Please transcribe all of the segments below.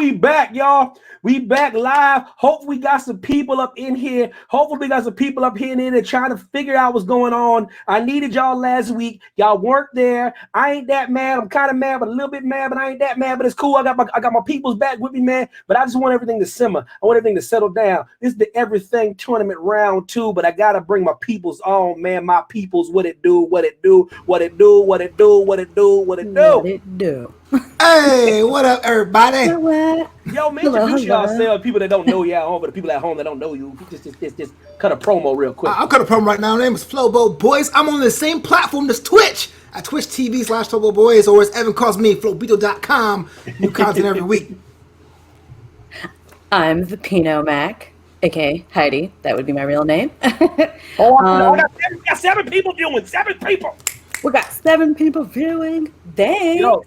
we back, y'all. We back live. Hopefully we got some people up in here. Hopefully we got some people up here and they're trying to figure out what's going on. I needed y'all last week. Y'all weren't there. I ain't that mad. I'm kind of mad, but a little bit mad, but I ain't that mad. But it's cool. I got my peoples back with me, man. But I just want everything to simmer. I want everything to settle down. This is the Everything Tournament round 2, but I gotta bring my peoples on, man. My peoples, what it do, what it do, what it do, what it do, what it do, what it do. What it do. Hey, what up, everybody? What? Yo, man, introduce yourself. People that don't know you at home, but the people at home that don't know you, just cut a promo real quick. I'll cut a promo right now. My name is Flowbo Boys. I'm on the same platform as Twitch at Twitch TV/Flowbo Boys, or as Evan calls me, Flowbeetle.com. New content every week. I'm the Pinot Mac, aka Heidi. That would be my real name. I got 7 people viewing. 7 people. We got 7 people viewing. Dang. Yo,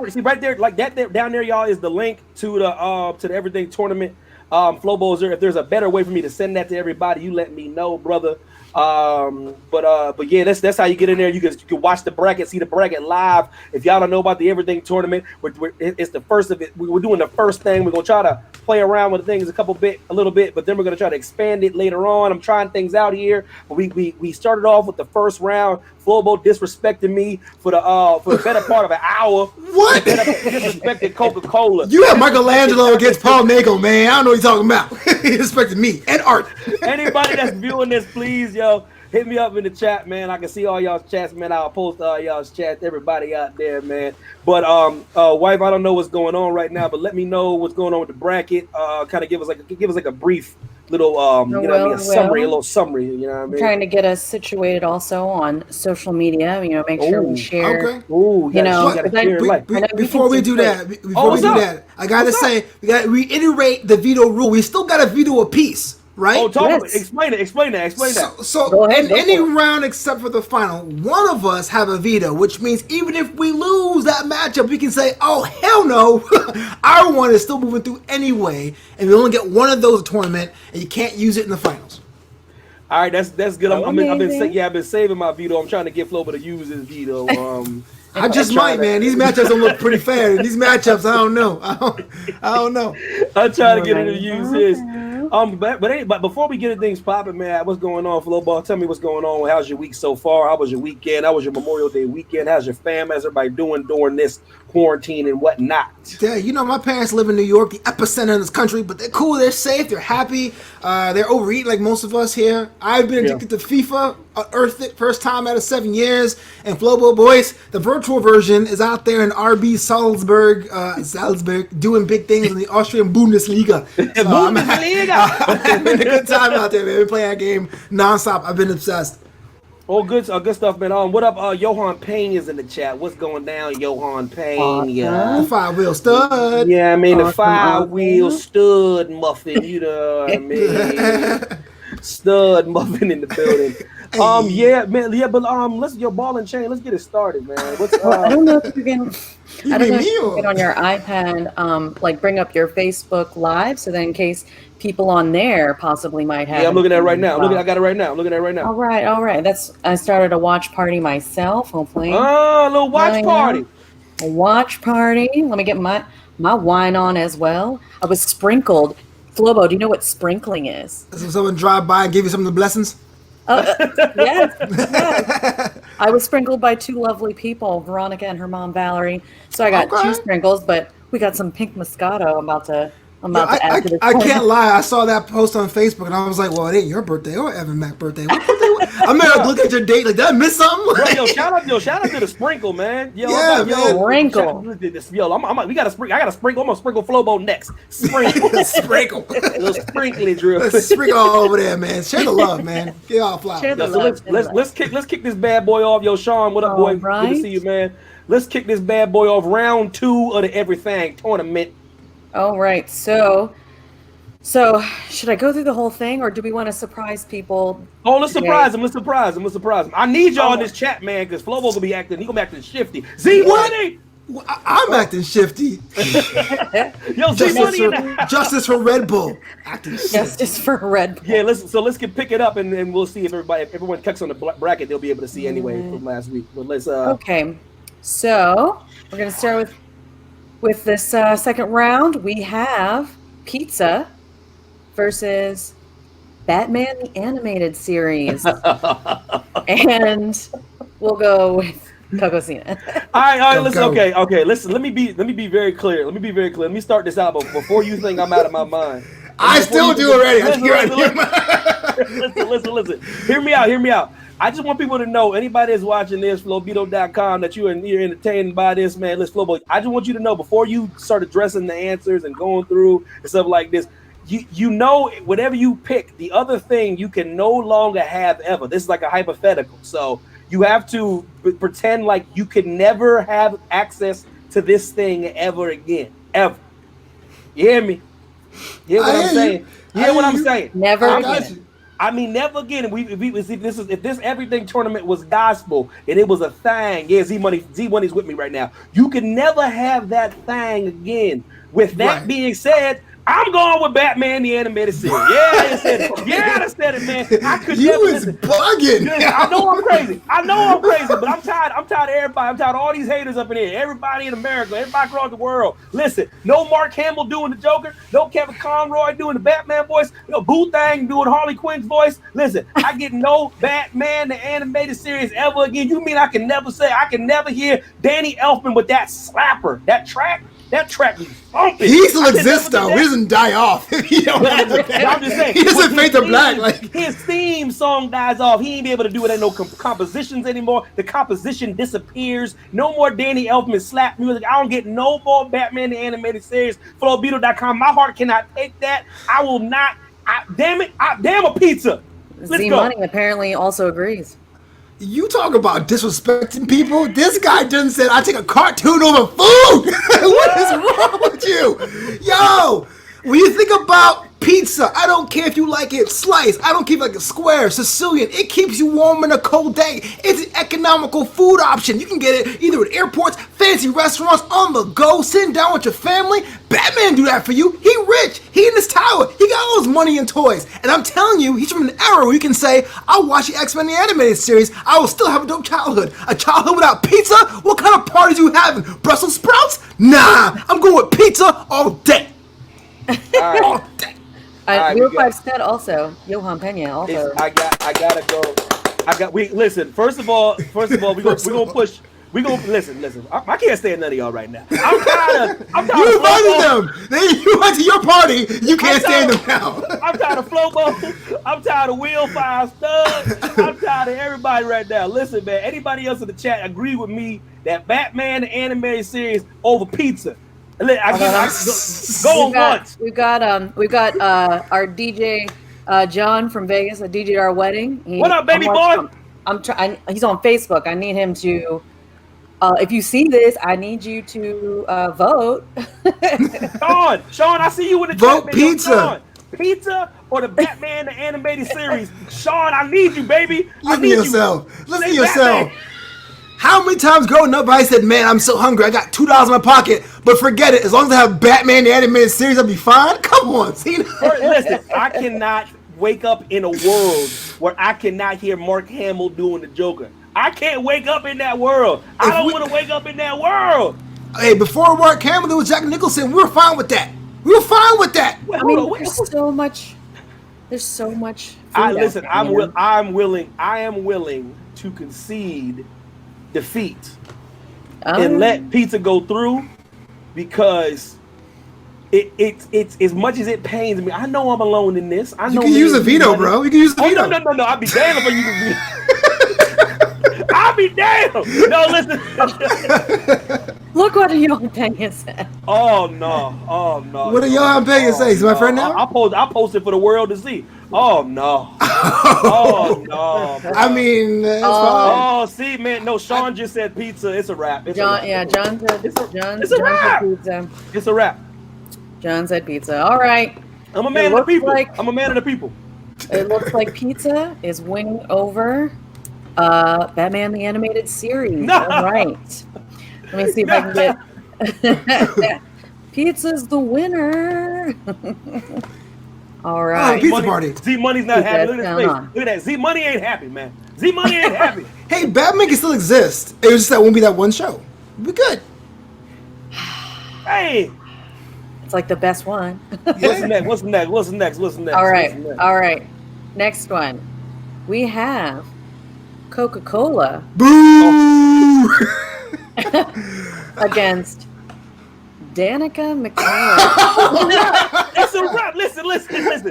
see right there, like that there, down there, y'all, is the link to the Everything Tournament. Flowbo's there. If there's a better way for me to send that to everybody, you let me know, brother. But yeah, that's how you get in there. You can watch the bracket, see the bracket live. If y'all don't know about the Everything Tournament, it's the first of it. We're doing the first thing. We're gonna try to play around with the things a little bit, but then we're gonna try to expand it later on. I'm trying things out here, but we started off with the first round. Flowbo disrespected me for the better part of an hour. What? Disrespected Coca-Cola. You have Michelangelo against Paul Nagel, man. I don't know what you're talking about. He respected me and art. Anybody that's viewing this, please, yo, hit me up in the chat, man. I can see all y'all's chats, man. I'll post all y'all's chats, everybody out there, man. But wife, I don't know what's going on right now, but let me know what's going on with the bracket. Kind of give us like a brief little summary, a little summary. You know what I mean? Trying to get us situated also on social media. You know, make sure we share. Okay. Ooh, You know, Before we do that, I gotta say, we gotta reiterate the veto rule. We still got a veto apiece, right? Oh, Yes. explain that. So Go ahead, in go any for it. round except for the final, one of us have a veto, which means even if we lose that matchup, we can say, "Oh hell no, our one is still moving through anyway," and we only get one of those a tournament, and you can't use it in the finals. All right, that's good. I've Amazing. been saving my veto. I'm trying to get Flobo to use his veto. I just might, man. These matchups don't look pretty fair. These matchups, I don't know. I don't know. I'm trying to get him to use his. But before we get things popping, man, what's going on, Flowball? Tell me what's going on. How's your week so far? How was your weekend? How was your Memorial Day weekend? How's your fam? How's everybody doing during this quarantine and whatnot? Yeah, you know, my parents live in New York, the epicenter of this country, but they're cool, they're safe, they're happy. They're overeating like most of us here. I've been addicted to FIFA, unearthed it first time out of 7 years. And Flobo Boys, the virtual version is out there in RB Salzburg, doing big things in the Austrian Bundesliga. So I'm having a good time out there, man. Been playing that game nonstop. I've been obsessed. Oh, good stuff, man. What up? Johan Payne is in the chat. What's going down, Johan Payne? Yeah, The 5-wheel stud. yeah. I mean, the Awesome. 5-wheel stud muffin. You know what I mean? Stud muffin in the building. Yeah, man. Yeah, but let's your ball and chain. Let's get it started, man. What's I don't know if you can. You I don't know mean if me you or- can get on your iPad, like bring up your Facebook Live, so that in case people on there possibly might have. Yeah, I'm looking at it right now. Wow. I got it right now. I'm looking at it right now. All right. I started a watch party myself. Hopefully, Oh, a little watch I know. party. a watch party. Let me get my wine on as well. I was sprinkled. Flobo, do you know what sprinkling is? So someone drive by and give you some of the blessings? Yes. I was sprinkled by 2 lovely people, Veronica and her mom Valerie. So I got Okay. 2 sprinkles, but we got some pink Moscato. I'm about to add to this. I can't lie. I saw that post on Facebook and I was like, well, it ain't your birthday or Evan Mac's birthday. What birthday? I'm gonna look at your date like, did I miss something? Bro, shout out to the sprinkle, man. Yo, Yeah, man. Sprinkle. We got to sprinkle. I got to sprinkle. I'm gonna sprinkle Flobo next. Sprinkle, Sprinkle. a little sprinkly drill. Let's sprinkle all over there, man. Share the love, man. Get all flowers. Share the So love. let's kick this bad boy off. Yo, Sean, what up, All boy? Good right. to see you, man. Let's kick this bad boy off. Round 2 of the Everything Tournament. All right. So should I go through the whole thing, or do we want to surprise people? Oh, let's today? surprise him. I need y'all in this chat, man, because Flobo gonna be acting. He gonna be acting shifty. Z-Money. Well, I'm acting shifty. Yo, Z-Money in the Justice for Red Bull. Acting shifty. Justice for Red Bull. Yeah, let's pick it up and we'll see if everyone clicks on the bracket, they'll be able to see anyway from last week. But let's Okay. So we're gonna start With this second round, we have Pizza versus Batman the Animated Series. And we'll go with Cocosina. All right, Go, listen, go. okay, listen, let me be very clear. Let me start this out before you think I'm out of my mind. I still do already. I think you're out of your mind. Listen. Hear me out. I just want people to know, anybody that's watching this, Flowbeetle.com, that you're entertained by this, man. Listen, Flowboy, I just want you to know, before you start addressing the answers and going through and stuff like this, you know, whatever you pick, the other thing you can no longer have ever. This is like a hypothetical. So you have to pretend like you can never have access to this thing ever again. Ever. You hear me? You hear what I'm saying? You hear what I'm saying? Never again. I mean, never again. If this everything tournament was gospel and it was a thing, yeah, Z Money's with me right now. You can never have that thing again. With that being said, I'm going with Batman the Animated Series. Yeah, I said it, man. I could You never is listen. bugging. I know I'm crazy, but I'm tired of everybody. I'm tired of all these haters up in here. Everybody in America, everybody across the world. Listen, no Mark Hamill doing the Joker, no Kevin Conroy doing the Batman voice, no Boo Thang doing Harley Quinn's voice. Listen, I get no Batman the Animated Series ever again. You mean I can never hear Danny Elfman with that slapper, that track? That track be thumping. He still exists though. He doesn't die off. I'm just saying. He doesn't fade to black. Like his theme song dies off. He ain't be able to do it. Ain't no compositions anymore. The composition disappears. No more Danny Elfman slap music. I don't get no more Batman the Animated Series. Flowbeetle.com. My heart cannot take that. I will not. Damn a pizza. Let's Z go. Money apparently also agrees. you talk about disrespecting people. This guy done said I take a cartoon over food. What is wrong with you, yo? When you think about pizza, I don't care if you like it sliced. I don't care if you like it square, Sicilian. It keeps you warm in a cold day. It's an economical food option. You can get it either at airports, fancy restaurants, on the go, sitting down with your family. Batman do that for you. He rich. He in his tower. He got all his money and toys. And I'm telling you, he's from an era where you can say, I'll watch the X-Men the animated series. I will still have a dope childhood. A childhood without pizza? What kind of parties you having? Brussels sprouts? Nah, I'm going with pizza all day. All right. Real Five said also, Johan Pena also. I gotta go. Listen. First of all, we're gonna push. We gonna listen. I can't stand none of y'all right now. I'm tired of You invited them. You went to your party. You can't stand them now. I'm tired of Flobo. I'm tired of Will Five Stud. I'm tired of everybody right now. Listen, man. Anybody else in the chat agree with me that Batman the animated series over pizza? Go on once. We've got our DJ John from Vegas, a DJ at our wedding. What up, baby boy? He's on Facebook. I need him to. If you see this, I need you to vote. Sean, I see you in the vote chat. pizza. Pizza or the Batman the animated series? Sean, I need you, baby. Listen to yourself. Listen to yourself. How many times growing up I said, man, I'm so hungry. I got $2 in my pocket, but forget it. As long as I have Batman the animated series, I'll be fine. Come on, Cena. Listen, I cannot wake up in a world where I cannot hear Mark Hamill doing the Joker. I can't wake up in that world. I don't want to wake up in that world. Hey, before Mark Hamill, there was Jack Nicholson. We were fine with that. I mean, there's so much. Listen, I am willing to concede defeat and let pizza go through because it's as much as it pains me. I know I'm alone in this. I know you can use a veto, bro. You can use the veto. No. I'll be damned if I use a veto. I'll be damned. No, listen. Look what Johan Pena said. Oh no. What did Johan Pena say? Is my friend now? I post it for the world to see. Oh no. Oh no. I mean, it's fine. Oh, see, man. No, Sean just said pizza. It's a wrap. John said pizza. It's a wrap. John said pizza. All right. I'm a man of the people. I'm a man of the people. It looks like pizza is winning over Batman the Animated Series. No. All right. Let me see if I can get pizza's the winner. All right. Oh, pizza party. Z Money's not happy. Look at his face. Look at that. Z Money ain't happy, man. Z Money ain't happy. Hey, Batman can still exist. It was just that won't be that one show. We're good. Hey, It's like the best one. what's next? What's next? What's next? What's next? All right. What's next? All right. Next one. We have Coca-Cola Boo! against Danica McKellar. It's a wrap. Listen.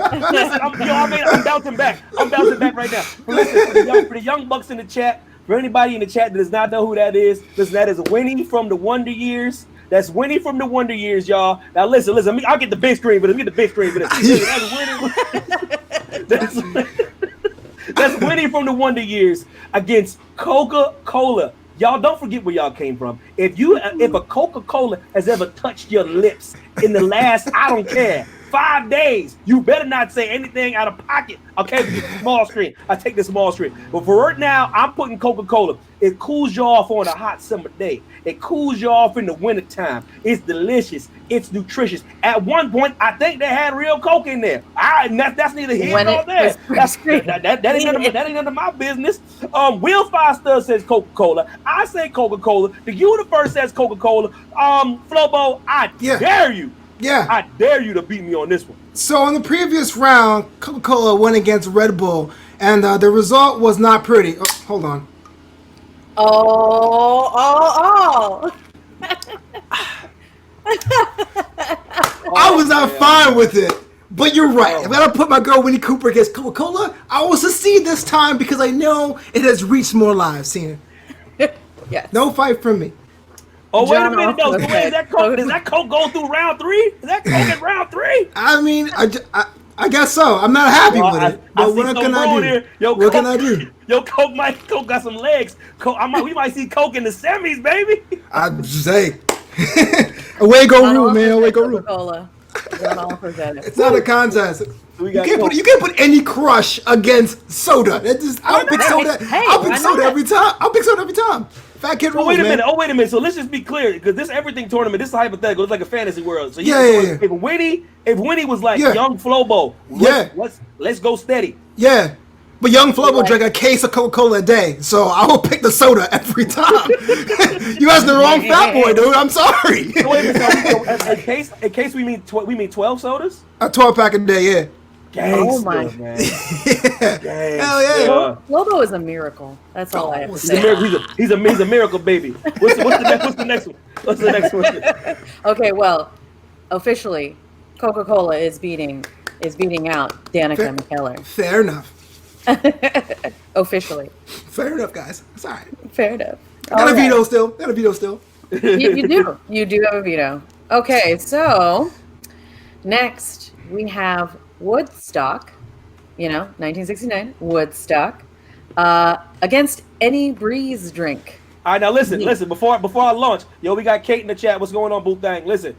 I'm bouncing back. I'm bouncing back right now. But listen, for the young bucks in the chat, for anybody in the chat that does not know who that is, listen, that is Winnie from the Wonder Years. That's Winnie from the Wonder Years, y'all. Now listen. I'll get the big screen for this. Get the big screen for this. That's Winnie. That's Winnie from the Wonder Years against Coca-Cola. Y'all don't forget where y'all came from. If a Coca-Cola has ever touched your lips in the last, I don't care, 5 days, you better not say anything out of pocket. Okay, small screen. I take the small screen. But for right now, I'm putting Coca-Cola. It cools you off on a hot summer day. It cools you off in the wintertime. It's delicious. It's nutritious. At one point, I think they had real Coke in there. That's neither here nor there. That ain't none of my business. Will Foster says Coca-Cola. I say Coca-Cola. The universe says Coca-Cola. Flobo, I dare you. Yeah. I dare you to beat me on this one. So in the previous round, Coca-Cola went against Red Bull, and the result was not pretty. Oh, hold on. Oh. I was not fine with it. But you're right. If I gotta put my girl Winnie Cooper against Coca-Cola, I will succeed this time because I know it has reached more lives, Cena. Yes. No fight from me. Oh, wait a John minute, though. So Hoffman. does that Coke go through round 3? Is that Coke in round 3? I mean, I guess so. I'm not happy with it. But what can I do? What can I do? Yo, Coke got some legs. We might see Coke in the semis, baby. I just say, away go John rule, man. Away go rule. Coca-Cola. John Oliver said it. It's not a contest. We You got can't put any crush against soda. I'll pick soda. I'll pick soda every time. I'll pick soda every time. Fat kid rules, wait a man. minute. Oh, wait a minute. So let's just be clear, because this everything tournament, this is hypothetical. It's like a fantasy world. So Yeah. If Winnie was like young Flobo, let's go steady. Yeah. But young Flo will drink a case of Coca-Cola a day, so I will pick the soda every time. You asked the wrong fat boy, dude. I'm sorry. So wait a minute. A case we mean 12 sodas? A 12-pack a day, yeah. Gangster, Oh my. man. Yeah. Hell yeah. Lobo is a miracle. That's all I have to say. He's a miracle baby. What's the next one? What's the next one? Okay, well, officially, Coca-Cola is beating out Danica McKellar. Fair enough. Officially. Fair enough, guys. It's all right. Fair enough. Got a veto still. You do. You do have a veto. Okay, so next we have Woodstock, 1969, Woodstock, against any breeze drink. All right, now listen. Before I launch, we got Kate in the chat. What's going on, Boo Thang? Listen,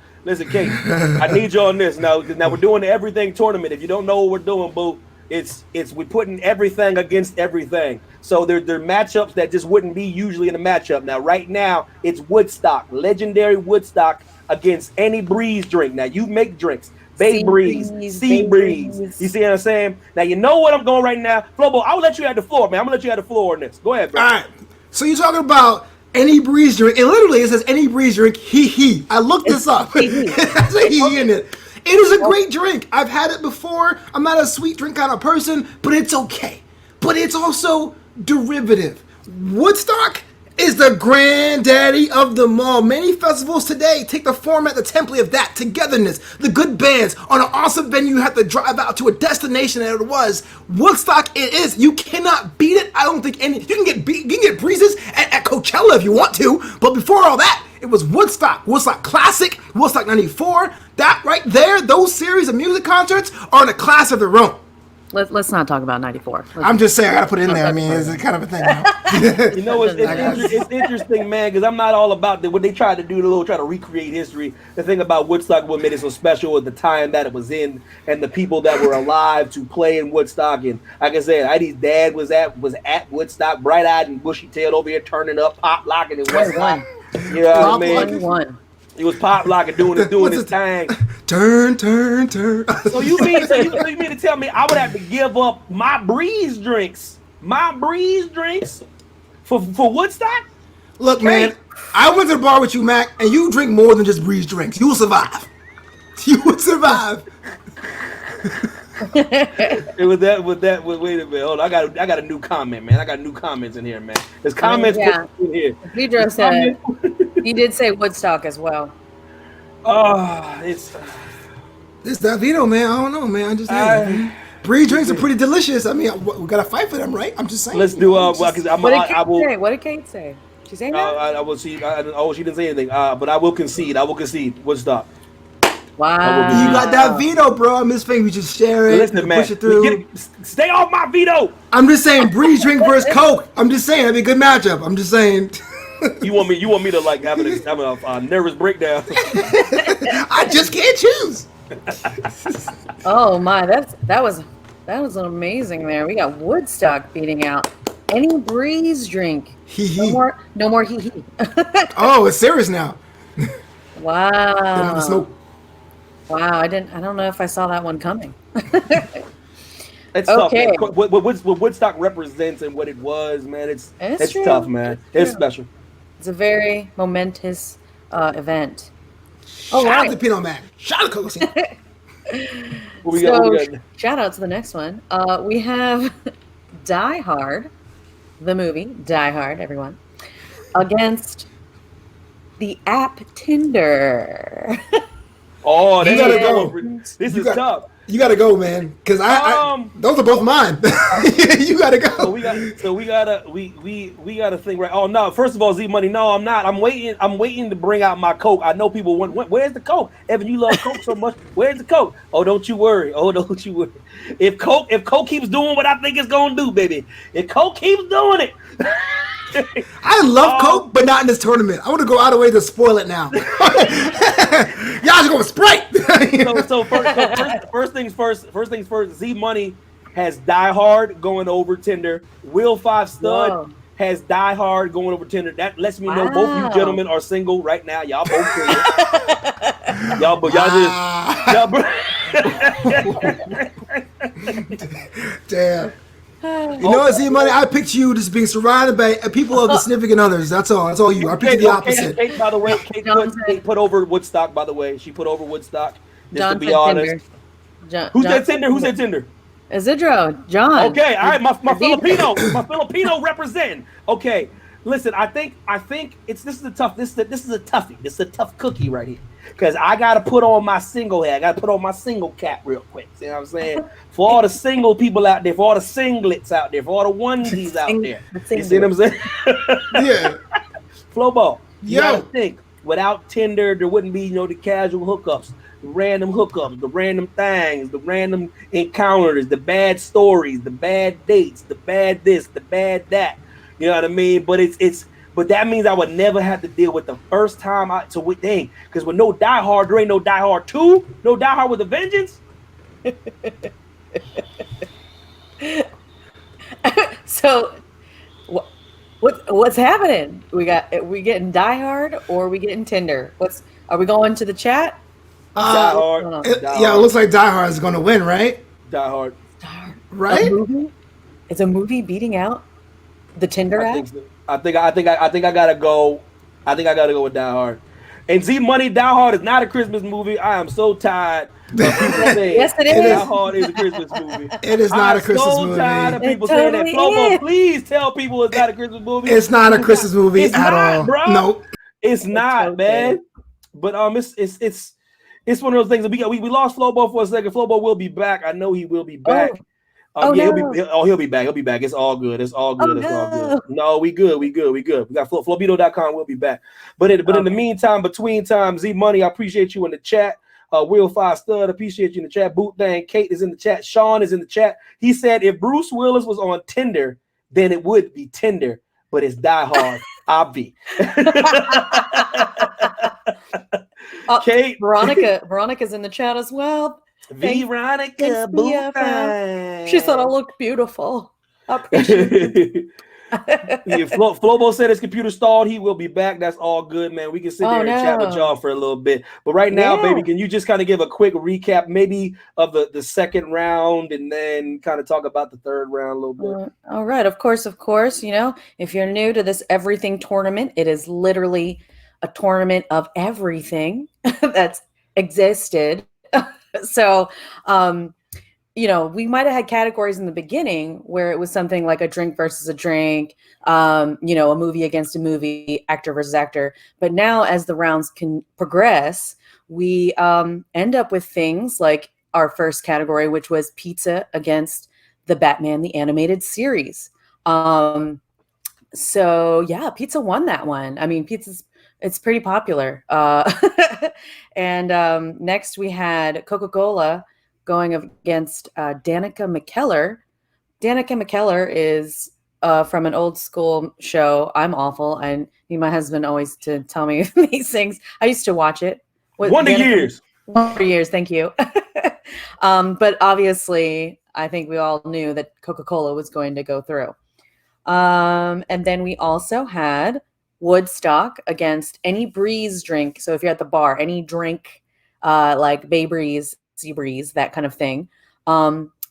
Kate. I need you on this now. Now we're doing the everything tournament. If you don't know what we're doing, Boo, it's we're putting everything against everything. So they're matchups that just wouldn't be usually in a matchup. Now, right now, it's Woodstock, legendary Woodstock against any breeze drink. Now you make drinks. Bay breeze, sea breeze. You see what I'm saying? Now you know what I'm going right now. Flobo, I'll let you have the floor, man. I'm gonna let you have the floor on this. Go ahead, bro. All right. So you're talking about any breeze drink. And literally it says any breeze drink, he. I looked this up. There's a he in it. It is a great drink. I've had it before. I'm not a sweet drink kind of person, but it's okay. But it's also derivative. Woodstock is the granddaddy of them all. Many festivals today take the format, the template of that, togetherness, the good bands. On an awesome venue, you have to drive out to a destination, and it was. Woodstock it is. You cannot beat it. I don't think any. You can get breezes at Coachella if you want to, but before all that, it was Woodstock. Woodstock Classic, Woodstock 94. That right there, those series of music concerts are in a class of their own. Let's not talk about 94. I'm just saying, I gotta put it in there. I mean, it's kind of a thing now. It's interesting, man, because I'm not all about what they tried to do try to recreate history. The thing about Woodstock, what made it so special was the time that it was in and the people that were alive to play in Woodstock. And like I said, Idy's dad was at Woodstock, bright-eyed and bushy-tailed over here, turning up, pop locking in Woodstock. You know what I mean? He was pop locking, doing his thing. Turn. So you mean to tell me I would have to give up my breeze drinks for Woodstock? Look, man, I went to the bar with you, Mac, and you drink more than just Breeze drinks. You will survive. You will survive. With that, wait a minute. Hold on. I got a new comment, man. I got new comments in here, man. There's comments yeah. in here. Pedro said he did say Woodstock as well. It's that veto, man. I don't know, man. I'm just saying. Breeze drinks are pretty delicious. I mean, we gotta fight for them, right? I'm just saying. Let's do. What did Kate say? She saying that? I will see. She didn't say anything. But I will concede. Woodstock. Wow. You got that veto, bro. I'm just saying we just share it. Listen, man. Push it through. Stay off my veto. I'm just saying, Breeze drink versus Coke. I'm just saying that'd be a good matchup. I'm just saying. You want me to like having a nervous breakdown? I just can't choose. Oh my, that was amazing. There, we got Woodstock beating out any Breeze drink. No more hee hee. Oh, it's serious now. Wow. Smoke. Wow, I don't know if I saw that one coming. It's okay. Tough, man. What Woodstock represents and what it was, man, it's tough, man. It's special. It's a very momentous event. Shout out to Pinot Man. Shout out to Coke. Shout out to the next one. We have Die Hard, the movie Die Hard, everyone, against the app Tinder. Oh, you gotta go. This is tough. You gotta go, man, because those are both mine. You gotta go. So we gotta think, right? Oh no! First of all, Z Money, no, I'm not. I'm waiting to bring out my Coke. I know people want. Where's the Coke? Evan, you love Coke so much. Where's the Coke? Oh, don't you worry. If Coke keeps doing what I think it's gonna do, baby. If Coke keeps doing it. I love Coke, but not in this tournament. I want to go out of the way to spoil it now. Y'all just going Sprite. so first things first. Z Money has Die Hard going over Tinder. Will 5 Stud has Die Hard going over Tinder. That lets me know both you gentlemen are single right now. Y'all both single. Damn. You know what, Z Money? I picked you just being surrounded by people of the significant others. That's all. That's all you. I picked the opposite. Kate, by the way, Kate put over Woodstock. By the way, she put over Woodstock. Just to be honest. Who said Tinder? Who said Tinder? Isidro, John. Okay, all right. My Filipino representing. Okay, listen. I think this is a toughie. This is a tough cookie right here. Because I got to put on my single hat. I got to put on my single cap real quick. See what I'm saying? For all the single people out there, for all the singlets out there, for all the onesies out there. You see what I'm saying? Yeah. Flowball, you got to think. Without Tinder, there wouldn't be, the casual hookups, the random hookups, the random things, the random encounters, the bad stories, the bad dates, the bad this, the bad that. You know what I mean? But that means I would never have to deal with the first time because with no Die Hard, there ain't no Die Hard 2, no Die Hard with a Vengeance. So, what's happening? We getting Die Hard or are we getting Tinder? Are we going to the chat? It looks like Die Hard is going to win, right? Die Hard, right? It's a movie beating out the Tinder app. I think I gotta go. I think I gotta go with Die Hard. And Z Money, Die Hard is not a Christmas movie. I am so tired of people saying yes, it is. Die Hard is a Christmas movie. It is not a Christmas movie. I'm so tired of people saying that. Flobo, please tell people it's not a Christmas movie. It's not a Christmas movie at all. Bro. Nope. It's not, man. But it's one of those things. We lost Flobo for a second. Flobo will be back. I know he will be back. He'll be back. He'll be back. It's all good. All good. No, we good. We got Flobito.com. We'll be back. But in the meantime, between time, Z Money, I appreciate you in the chat. Will 5 Stud, appreciate you in the chat. Boot Dang, Kate is in the chat. Sean is in the chat. He said if Bruce Willis was on Tinder, then it would be Tinder, but it's Die Hard. Obvi. Kate, Veronica's in the chat as well. Veronica, she said I look beautiful. I appreciate it. Yeah, Flobo said his computer stalled. He will be back. That's all good, man. We can sit there and chat with y'all for a little bit. But right now, baby, can you just kind of give a quick recap, maybe of the second round, and then kind of talk about the third round a little bit? All right, of course. You know, if you're new to this everything tournament, it is literally a tournament of everything that's existed. So, you know, we might have had categories in the beginning where it was something like a drink versus a drink, you know, a movie against a movie, actor versus actor. But now, as the rounds can progress, we end up with things like our first category, which was pizza against the Batman the Animated Series. So yeah, pizza won that one. I mean, it's pretty popular. And next we had Coca-Cola going against Danica McKellar. Danica McKellar is from an old school show. I'm awful. I need my husband always to tell me these things. I used to watch it. Wonder Years. Wonder Years, thank you. But obviously, I think we all knew that Coca-Cola was going to go through. And then we also had Woodstock against any breeze drink. So if you're at the bar, any drink like Bay Breeze, Sea Breeze, that kind of thing.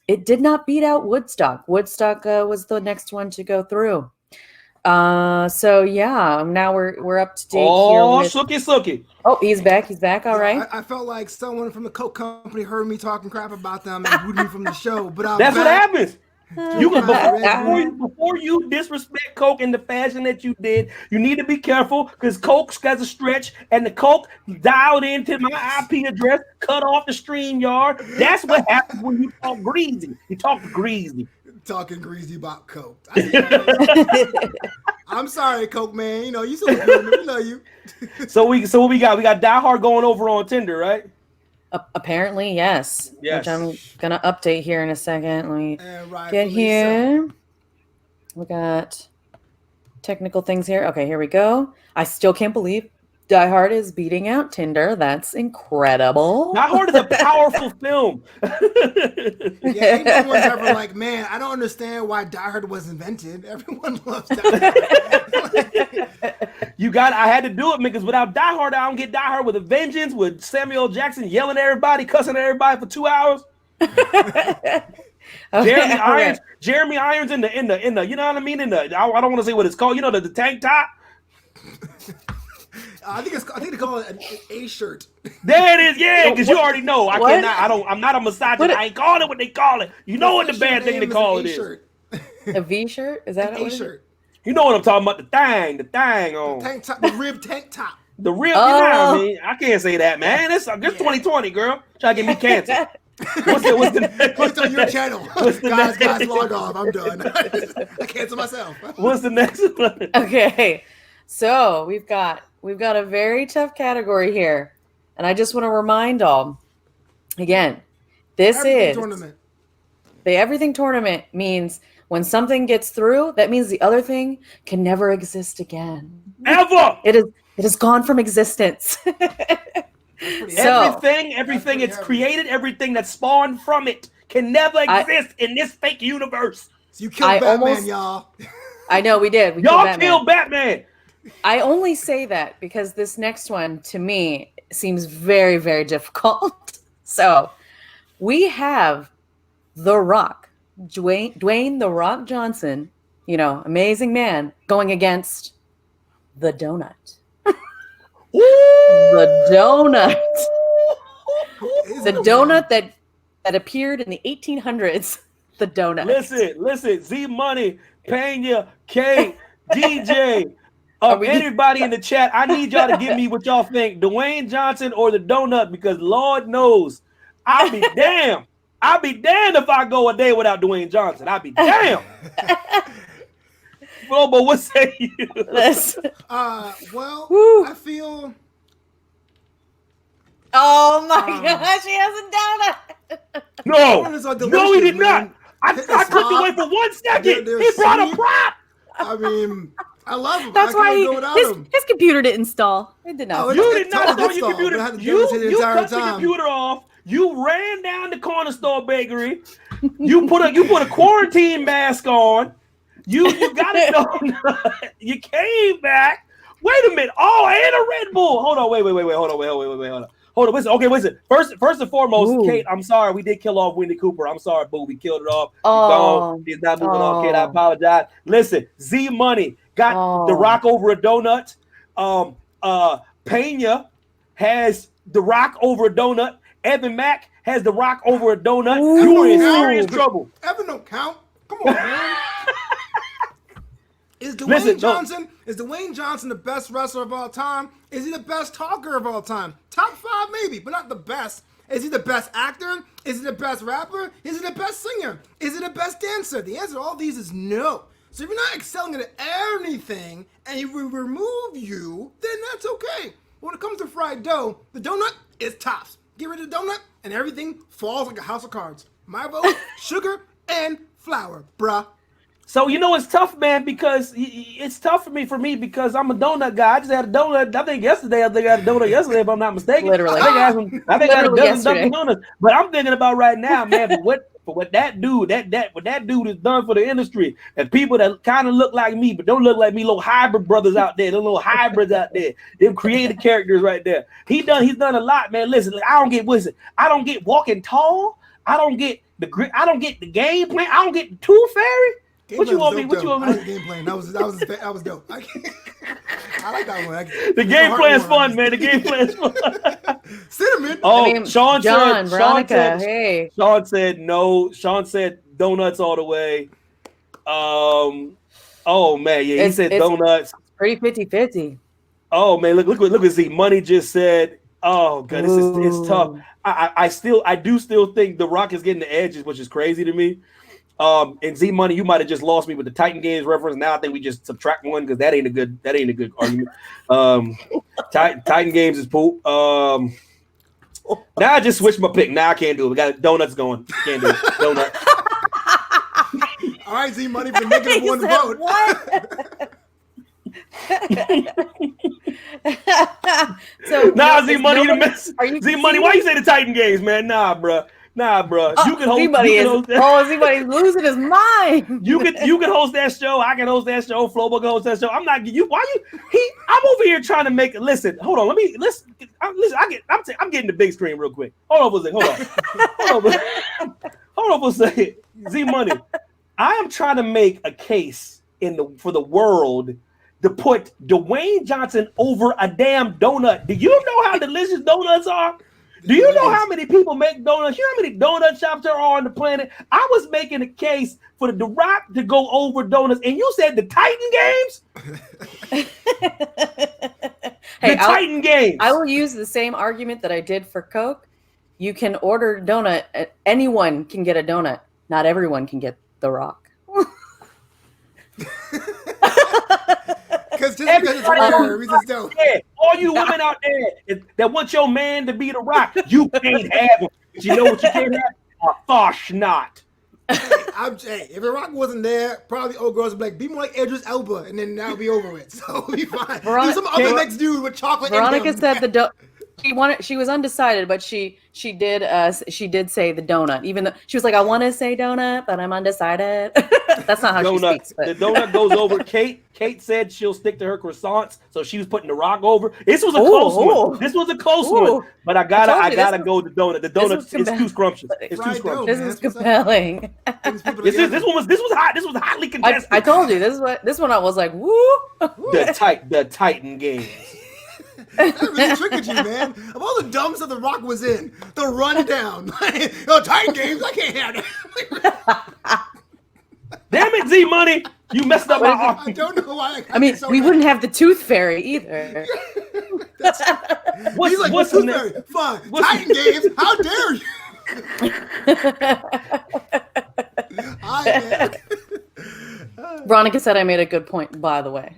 It did not beat out Woodstock. Woodstock was the next one to go through. So yeah, now we're up to date here. Oh, Sookie. Oh, he's back. All right. I felt like someone from the Coke company heard me talking crap about them and booed me from the show. But that's what happens. Before you disrespect Coke in the fashion that you did, you need to be careful because Coke's got a stretch, and the Coke dialed into my IP address, cut off the stream yard. That's what happens when you talk greasy. You talk greasy. Talking greasy about Coke. I'm sorry, Coke man. You know you still good. We love you. So what we got? We got Die Hard going over on Tinder, right? Apparently, yes. Which I'm gonna update here in a second. Let me get here. We got technical things here. Okay, here we go. I still can't believe Die Hard is beating out Tinder. That's incredible. Die Hard is a powerful film. Yeah, ain't no one's ever like, man, I don't understand why Die Hard was invented. Everyone loves Die Hard. I had to do it because without Die Hard, I don't get Die Hard with a vengeance, with Samuel Jackson yelling at everybody, cussing at everybody for 2 hours. Jeremy Irons in the you know what I mean? I don't want to say what it's called. You know, the tank top. I think they call it an A shirt. There it is, yeah, because you already know. I'm not a misogynist. I ain't calling it what they call it. You know what the bad thing they call it is. A V shirt? Is that an A shirt? You know what I'm talking about? The thing on. The tank top, the rib tank top. The rib, you know what I mean? I can't say that, man. It's 2020, girl. Try to get me cancer. What's It's on your channel. Guys, log off. I'm done. I cancel myself. What's the next one? Okay. So we've got a very tough category here. And I just want to remind all, again, this is tournament. The everything tournament means when something gets through, that means the other thing can never exist again. Ever! It is gone from existence. Everything it's created, everything that spawned from it can never exist in this fake universe. So you killed Batman, y'all. I know we did. Y'all killed Batman. I only say that because this next one to me seems very, very difficult. So we have The Rock, Dwayne The Rock Johnson, you know, amazing man, going against the donut. The donut. The donut that appeared in the 1800s. The donut. Listen. Z Money, Pena, Kate, DJ, everybody in the chat. I need y'all to give me what y'all think, Dwayne Johnson or the donut, because Lord knows, I'll be damned. I'll be damned if I go a day without Dwayne Johnson. I'll be damned. Well, but what say you? I feel. Oh my gosh, he hasn't done it. No, he did not. I clicked away for 1 second. He brought a prop. I mean, I love him. That's why his computer didn't install. It did not. You did not install your computer. You cut the computer off. You ran down the corner store bakery. You put a quarantine mask on. You got a donut. You came back. Wait a minute. Oh, and a Red Bull. Hold on. Wait. Hold on. Hold on. Listen. Okay, listen. First and foremost, Ooh. Kate, I'm sorry we did kill off Wendy Cooper. I'm sorry, boo. We killed it off. She's Oh. gone. She's not moving on, Kate. I apologize. Listen, Z Money got The Rock over a donut. Pena has The Rock over a donut. Evan Mack has The Rock over a donut. Ooh. You are in serious trouble. Evan don't count. Come on, man. Is Dwayne Johnson the best wrestler of all time? Is he the best talker of all time? Top 5 maybe, but not the best. Is he the best actor? Is he the best rapper? Is he the best singer? Is he the best dancer? The answer to all these is no. So if you're not excelling at anything and you remove you, then that's okay. When it comes to fried dough, the donut is tops. Get rid of the donut and everything falls like a house of cards. My vote, sugar and flour, bruh. So it's tough, man, because it's tough for me because I'm a donut guy. I just had a donut. I think I had a donut yesterday, if I'm not mistaken. Literally. I think I had a dozen Dunkin' yesterday. Donuts. But I'm thinking about right now, man, for what that dude has done for the industry, and people that kind of look like me but don't look like me, little hybrid brothers out there, the little hybrids out there, them creative characters right there. He's done a lot, man. Listen, I don't get walking tall. I don't get the game plan. I don't get the tooth fairy. What you want me? What you want me? Game plan. That was dope. I like that one. The game plan's fun, man. The game plan's fun. Cinnamon. Oh, Sean said no. Sean said donuts all the way. Oh man, yeah, he said donuts. Pretty 50-50. Oh man, look what Z Money just said. Oh god, it's tough. I do still think The Rock is getting the edges, which is crazy to me. And Z Money, you might have just lost me with the Titan Games reference. Now I think we just subtract one because that ain't a good argument. Titan Games is poop. Now I just switched my pick. Now I can't do it. We got donuts going. Can't do it. Donut. All right, Z Money for negative one vote. What? Z Money to miss. Z Money, why you say the Titan Games, man? Nah, bro. You can host. Z-Money's losing his mind. You can host that show. I can host that show. Flobo can host that show. I'm not you. Why you? I'm over here trying to make. Listen, hold on. I'm getting the big screen real quick. Hold on for a second. Z Money. I am trying to make a case for the world to put Dwayne Johnson over a damn donut. Do you know how delicious donuts are? Do you know how many people make donuts? You know how many donut shops there are on the planet? I was making a case for The Rock to go over donuts, and you said the Titan Games? Titan Games. I will use the same argument that I did for Coke. You can order a donut. Anyone can get a donut. Not everyone can get The Rock. Because it's rare, it's dope. All you women out there that want your man to be The Rock, you can't have him. But you know what you can't have? A Farschnot. If The Rock wasn't there, probably old girls would be like, be more like Idris Elba, and then that'll be over it. So it'll be fine. There's some other next dude with chocolate. Veronica said she was undecided, but she did say the donut, even though she was like, I want to say donut, but I'm undecided. That's not how she speaks. But. The donut goes over. Kate said she'll stick to her croissants, so she was putting The Rock over. This was a close one. This was a close one, but I gotta go with the donut. The donut is too scrumptious. It's too scrumptious. This is compelling. This was hot. This was hotly contested. I told you this one. I was like, woo. The Titan Games. That really triggered you, man. Of all the dumb stuff The Rock was in, the rundown, Titan Games, I can't have that. Damn it, Z Money, you messed up my arm. I don't know why. We wouldn't have the Tooth Fairy either. What's Tooth Fairy? Fine. Titan Games, how dare you? Veronica said I made a good point, by the way.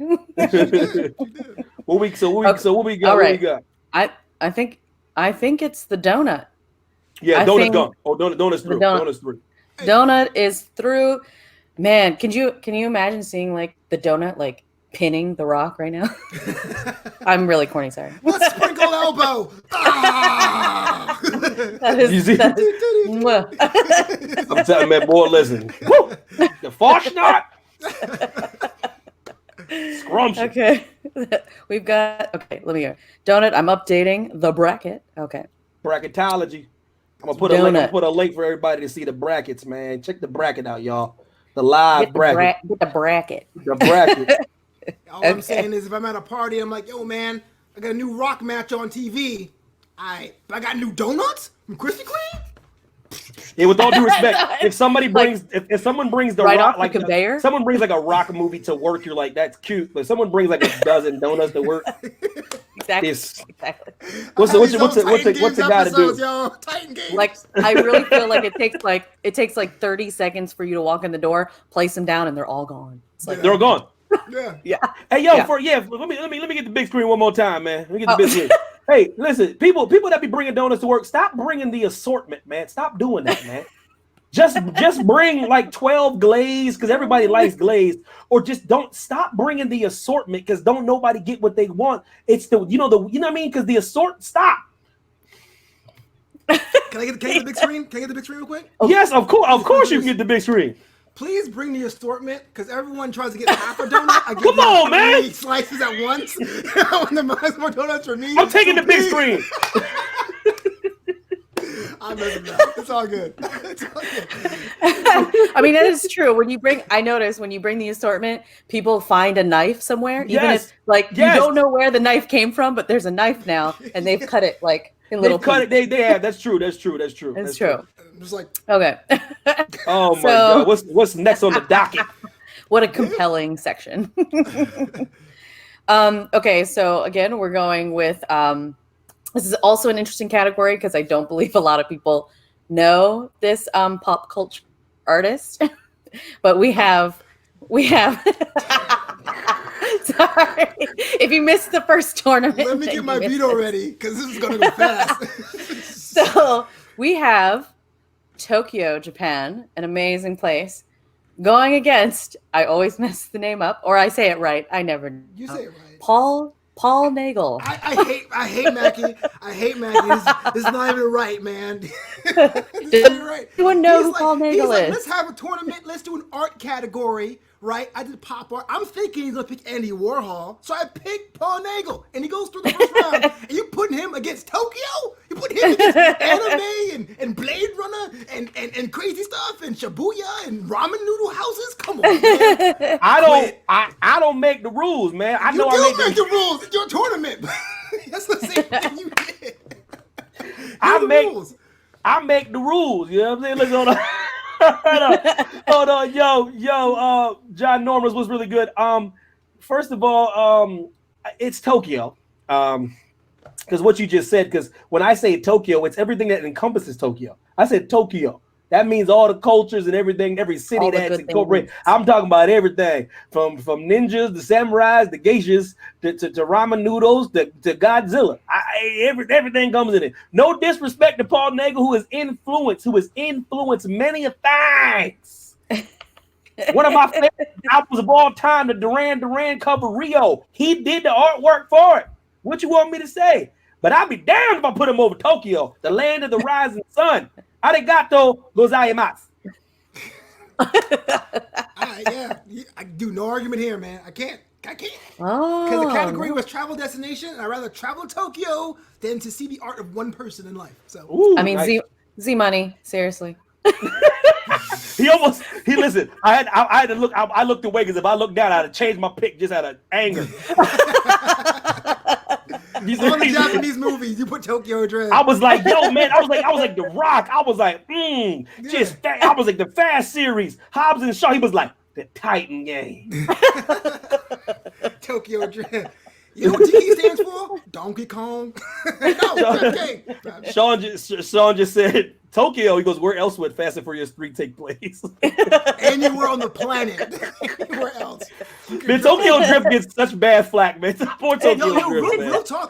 What we got? All right. What we got? I think it's the donut. Yeah, donut's gone. Oh, donut's through. Donut's through. Donut is through. Man, can you imagine seeing like the donut like pinning The Rock right now? I'm really corny, sorry. Let's sprinkle elbow. That is I'm telling you, man, boy, listen. The Farschnot. Scrumptious. Okay. We've got, okay, let me hear. Donut, I'm updating the bracket. Okay. Bracketology. I'm gonna put a link for everybody to see the brackets, man. Check the bracket out, y'all. The live bracket. Get the bracket. The bracket. All I'm saying is, if I'm at a party, I'm like, yo, man, I got a new rock match on TV. I got new donuts from Krispy Kreme. Yeah, with all due respect, if somebody brings, if someone brings the right rock, off like the conveyor, someone brings like a rock movie to work, you're like, that's cute. But someone brings like a dozen donuts to work. Exactly. Exactly. What's the guy to do? Yo, Titan games. Like, I really feel like it takes like 30 seconds for you to walk in the door, place them down, and they're all gone. It's like they're all gone. Yeah. Hey, yo, let me get the big screen one more time, man. Let me get the big screen. Hey, listen, people that be bringing donuts to work, stop bringing the assortment, man. Stop doing that, man. Just bring like 12 glazed because everybody likes glazed, or just don't stop bringing the assortment because don't nobody get what they want. It's you know what I mean? Because the stop. Can I get the big screen? Can I get the big screen real quick? Yes, of course you can get the big screen. Please bring the assortment because everyone tries to get half a donut. I Come on, man! Slices at once. I want the more donuts for me. I'm taking the big screen. I'm messing up. It's all good. It's all good. I mean, that is true. I notice when you bring the assortment, people find a knife somewhere. Even if you don't know where the knife came from, but there's a knife now, and they've cut it like in little pieces. They have. That's true. It's true. I'm just like, okay. Oh my God. What's next on the docket? What a compelling section. Okay, so again, we're going with this is also an interesting category because I don't believe a lot of people know this pop culture artist. But we have sorry. If you missed the first tournament. Let me get my veto ready because this is gonna go fast. So we have Tokyo, Japan, an amazing place, going against, I always mess the name up, or I say it right. I never know. You say it right. Paul Nagel. I hate Mackie. I hate Mackie. This is not even right, man. This is not even right. Anyone know who Paul Nagel is? Let's have a tournament. Let's do an art category, right? I did pop art. I'm thinking he's gonna pick Andy Warhol, so I picked Paul Nagel, and he goes through the first round. And you putting him against Tokyo? You put him against anime and Blade Runner and crazy stuff and Shibuya and ramen noodle houses? Come on, man. I don't make the rules, man. I know I make the rules. It's your tournament. That's the same thing you did. I make the rules. You know what I'm saying? Let's hold on. Yo, John Norman's was really good. First of all, it's Tokyo. Because what you just said, because when I say Tokyo, it's everything that encompasses Tokyo. I said Tokyo. That means all the cultures and everything, every city that's incorporated. I'm talking about everything from ninjas, the samurais, the geishas, to ramen noodles, to Godzilla. Everything comes in it. No disrespect to Paul Nagel, who has influenced many things. One of my favorite albums of all time, the Duran Duran cover Rio. He did the artwork for it. What you want me to say? But I'd be damned if I put him over Tokyo, the land of the rising sun. Arigato gozaimasu. Yeah, I do no argument here, man. I can't. Oh. Because the category was travel destination, and I'd rather travel to Tokyo than to see the art of one person in life. So, I mean, nice. Z Money, seriously. Listen. I had to look. I looked away because if I looked down, I'd have changed my pick just out of anger. All the Japanese movies, you put Tokyo Drift. I was like, yo, man. I was like The Rock. I was like, I was like the Fast series, Hobbs and Shaw. He was like the Titan game. Tokyo Drift. You know what TK stands for? Donkey Kong. No, Sean just said Tokyo. He goes, where else would Fast and Furious 3 take place? And you were on the planet. Where else? Man, Tokyo Drift gets such bad flack, man. Poor Tokyo Drift. Real talk.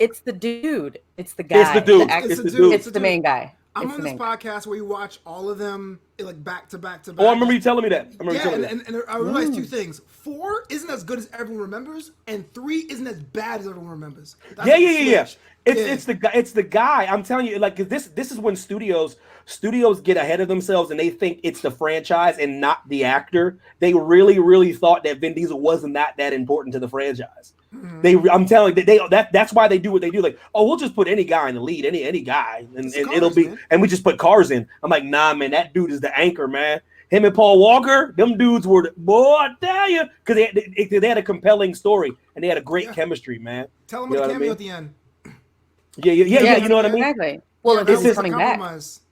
It's the dude. It's the guy. It's the dude. It's the main guy. I'm on this podcast where you watch all of them like back to back to back. Oh, I remember you telling me that. And I realized two things. 4 isn't as good as everyone remembers, and 3 isn't as bad as everyone remembers. Yeah. It's the guy. I'm telling you, like, 'cause this is when studios get ahead of themselves and they think it's the franchise and not the actor. They really thought that Vin Diesel wasn't that important to the franchise. I'm telling you, that's why they do what they do. Like, oh, we'll just put any guy in the lead, any guy, and it'll be, and we just put cars in. I'm like, nah, man, that dude is the anchor, man. Him and Paul Walker, them dudes were, boy, I tell you, because they had a compelling story and they had a great chemistry, man. Tell him a cameo at the end. Yeah. You know what I mean? Exactly. Well, this is coming back.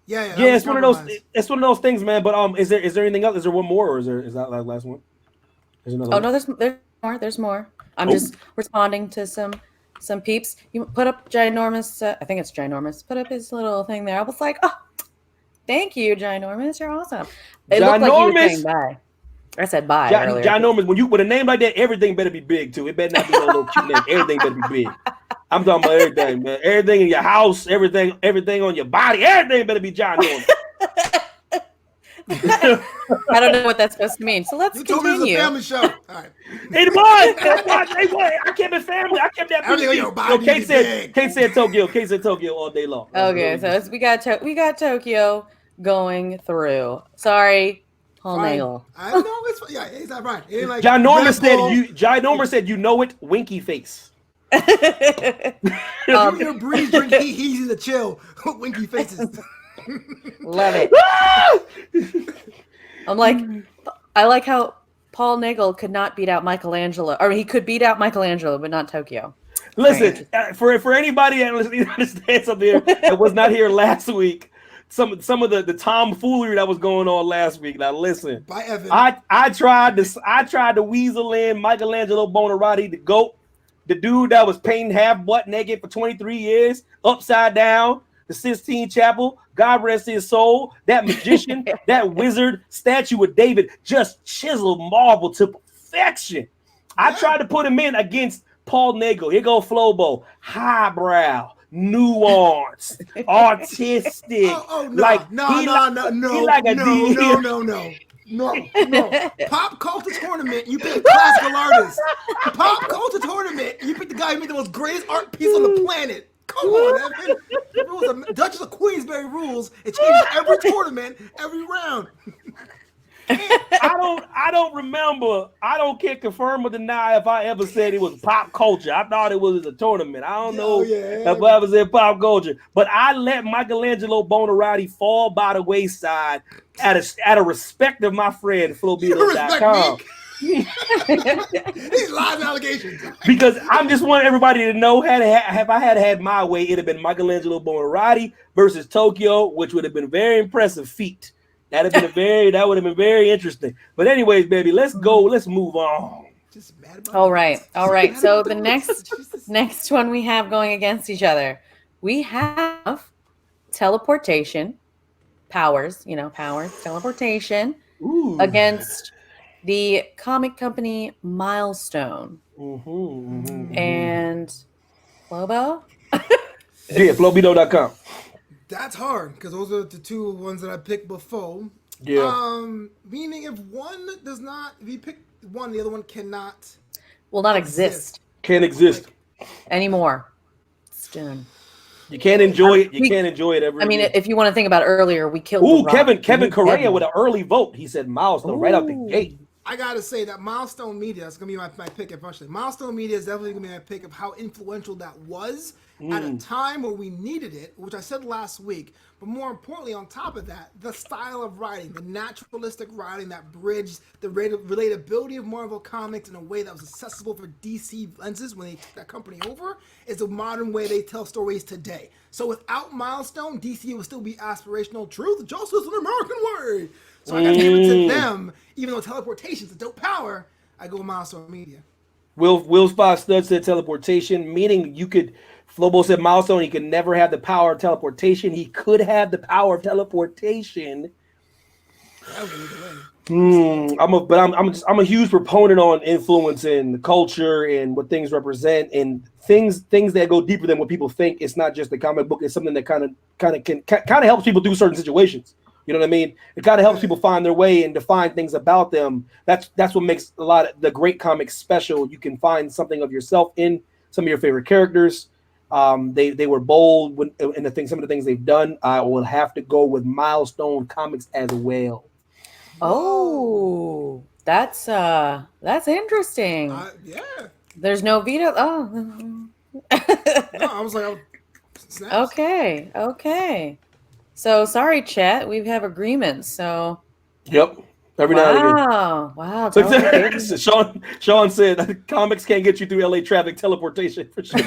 Yeah. It's one of those. It's one of those things, man. But is there anything else? Is there one more, or is that the last one? There's another. Oh no, there's more. There's more. I'm just responding to some peeps. You put up ginormous. I think it's ginormous. Put up his little thing there. I was like, oh, thank you, ginormous. You're awesome. It looked like you were saying bye. I said bye earlier. Ginormous. With a name like that, everything better be big too. It better not be no little cute name. Everything better be big. I'm talking about everything, man. Everything in your house, everything on your body, everything better be ginormous. I don't know what that's supposed to mean. So let's continue. Told me it was a family show. All right. It was. I kept it family. I kept that. Kate said Tokyo. Kate said Tokyo all day long. Okay, so we got Tokyo going through. Sorry, Paul Nagel. I know it's not right. It ain't like John Norman said you know it. Winky face. Your breeze drink easy to chill. Winky faces. Love it. I like how Paul Nagel could not beat out Michelangelo, or he could beat out Michelangelo, but not Tokyo. Listen, for anybody that understands something here that was not here last week, some of the tomfoolery that was going on last week. Now listen, by Evan. I tried to weasel in Michelangelo Buonarroti, the GOAT, the dude that was painting half butt naked for 23 years, upside down. The Sistine Chapel, God rest his soul, that magician, that wizard, statue of David, just chiseled marble to perfection. I tried to put him in against Paul Nagel. Here go Flobo, highbrow, nuanced, artistic. No. Pop culture tournament, you pick classical artists. Pop culture tournament, you pick the guy who made the most greatest art piece on the planet. Come on, Evan. If it was a Duchess of Queensberry rules, it changes every tournament, every round. I don't remember. I don't care confirm or deny if I ever said it was pop culture. I thought it was a tournament. I don't know if I ever said pop culture. But I let Michelangelo Buonarroti fall by the wayside at a respect of my friend Flowbeatles.com. These live allegations. Because I'm just wanting everybody to know, have I had my way, it'd have been Michelangelo Buonarroti versus Tokyo, which would have been a very impressive feat. That would have been very interesting. But anyways, baby, let's go. Let's move on. All right. So the next one we have going against each other, we have teleportation powers. Teleportation against the comic company Milestone. And Flobo? Yeah, Flowbeatles.com. That's hard because those are the two ones that I picked before. Yeah. Meaning if you pick one, the other one cannot. Will not exist. Can't exist anymore. It's done. You can't enjoy it. You can't enjoy it ever. I mean, if you want to think about earlier, we killed. Kevin Correa with an early vote. He said Milestone right out the gate. I gotta say that Milestone Media is gonna be my pick eventually. Milestone Media is definitely gonna be my pick of how influential that was at a time where we needed it, which I said last week. But more importantly, on top of that, the style of writing, the naturalistic writing that bridged the relatability of Marvel Comics in a way that was accessible for DC lenses when they took that company over, is the modern way they tell stories today. So without Milestone, DC would still be aspirational truth, justice, and American way. So I gotta give it to them, even though teleportation is a dope power. I go with Milestone Media. Will Spot Stud said teleportation, meaning you could. Flobo said Milestone. He could never have the power of teleportation. He could have the power of teleportation. I'm a huge proponent on influencing the culture and what things represent and things that go deeper than what people think. It's not just a comic book. It's something that kind of helps people through certain situations. You know what I mean? It kind of helps people find their way and define things about them. That's what makes a lot of the great comics special. You can find something of yourself in some of your favorite characters. They were bold in some of the things they've done. I will have to go with Milestone Comics as well. Oh, that's interesting. Yeah. There's no veto. Oh. No, I was like, snaps. Okay. So sorry, chat. We have agreements. So Yep. Every now and again. Wow. Tell us your favorite. Sean said comics can't get you through LA traffic teleportation for sure.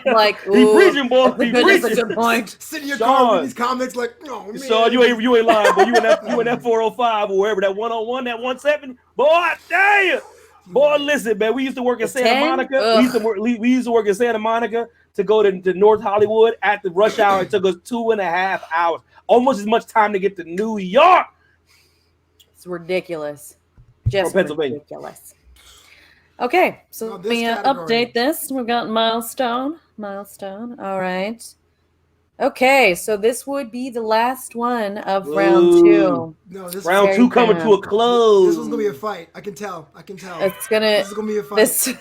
Like, he preaching, boy. He that's a preaching. good point. Sit in your car with these comics like, oh man. Sean, you ain't lying, but you in that 405 or wherever, that 101, that 17. Boy, damn. Boy, listen, man. We used to work in Santa Monica. We used to work in Santa Monica to go to North Hollywood at the rush hour. It took us 2.5 hours, almost as much time to get to New York. It's ridiculous. Just ridiculous. Okay, so let me update this. We've got milestone. All right. Okay, so this would be the last one of round 2. No, this round 2 coming to a close. This one's gonna be a fight. I can tell. This is gonna be a fight.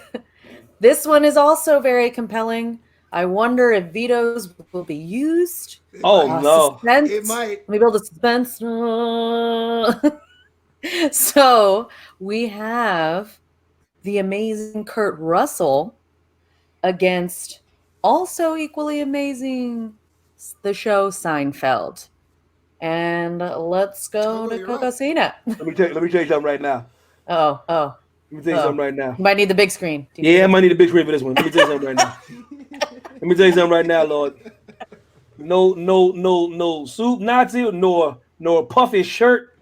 This one is also very compelling. I wonder if vetoes will be used. No. Suspense. It might. Let me build a suspense. So we have the amazing Kurt Russell against also equally amazing the show Seinfeld. And let's go to Cocosina. Let me tell you something right now. Oh. Let me tell you something right now. You might need the big screen. I might need a big screen for this one. Let me tell you something right now. Let me tell you something right now, Lord. No soup Nazi, nor puffy shirt,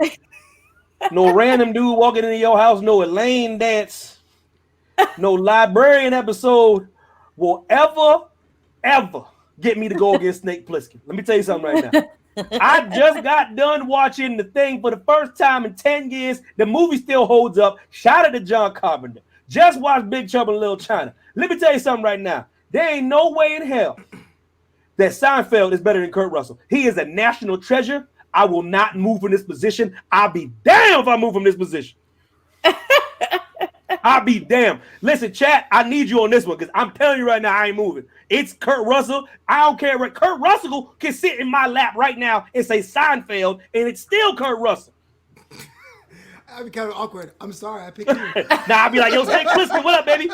no random dude walking into your house, no Elaine dance, no librarian episode will ever get me to go against Snake Plissken. Let me tell you something right now. I just got done watching The Thing for the first time in 10 years. The movie still holds up. Shout out to John Carpenter. Just watched Big Trouble in Little China. Let me tell you something right now. There ain't no way in hell that Seinfeld is better than Kurt Russell. He is a national treasure. I will not move from this position. I'll be damned if I move from this position. I'll be damned. Listen, chat, I need you on this one because I'm telling you right now, I ain't moving. It's Kurt Russell. I don't care what Kurt Russell can sit in my lap right now and say Seinfeld, and it's still Kurt Russell. I'd be kind of awkward. I'm sorry, I picked you. Nah, I'll be like, yo, Snake Plissken, what up, baby?